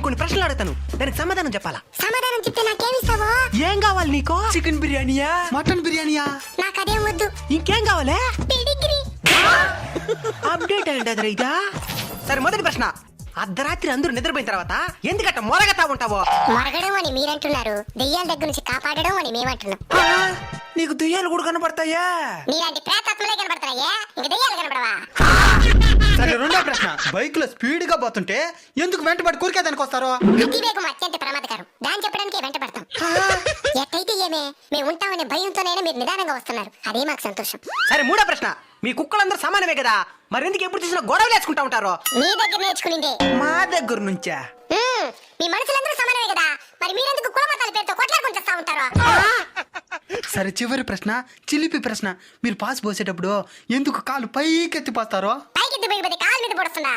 కొన్ని ప్రశ్నలు అడుగుతాను, దానికి సమాధానం చెప్పాలా? సమాధానం చెప్తే నాకేమిస్తావో? ఏం కావాలి నీకు? చికెన్ బిర్యానీయా, మటన్ బిర్యానీయా? నాకు అదేం వద్దు. ఇంకేం కావాలి? పెడిగ్రీ. అప్డేట్ అయ్యండి అది రైతా. సరే, మొదటి ప్రశ్న. అర్ధరాత్రి అందరూ నిద్రపోయిన తర్వాత ఎందుకట్ట మొరగతా ఉంటావో? మరగడం అని మీరంటున్నారు, దెయ్యాల దగ్గర నుంచి కాపాడడం అని మేమంటున్నాం. నీకు దెయ్యాలు కూడా కనపడతాయా? నీలాంటి ప్రేతాత్మలే కనపడతాయా, ఇంక దెయ్యాలు కనపడవా? సరే, రెండో ప్రశ్న. బైక్ లో స్పీడ్ గా పోతుంటే ఎందుకు వెంటబడి కూరికేదానికి వస్తారు? అతివేగం అత్యంత ప్రమాదకరం, దాన్ని చెప్పడానికి వెంట పడతాం. ఎట్టయితే ఏమే, మేము ఉంటామనే భయంతోనైనా మీరు నిదానంగా వస్తున్నారు, అదే మాకు సంతోషం. సరే, మూడో ప్రశ్న. మీ కుక్కలందరూ సమానమే కదా, మరి ఎందుకు ఎప్పుడు చూసినా గొడవలు వేసుకుంటా ఉంటారు? మీ దగ్గర నేర్చుకునిందే. మా దగ్గర నుంచా? మీ మనుషులందరూ సమానమే కదా, మరి మీరెందుకు కులమతాల పేరుతో కొట్లాడుకుంటూ వస్తా ఉంటారు? సరే, చివరి ప్రశ్న, చిలిపి ప్రశ్న. మీరు పాస్ పోసేటప్పుడు ఎందుకు కాలు పైకెత్తి పోస్తారో? పైకి పోయిపోతే కాలు మీద పడుతుందా?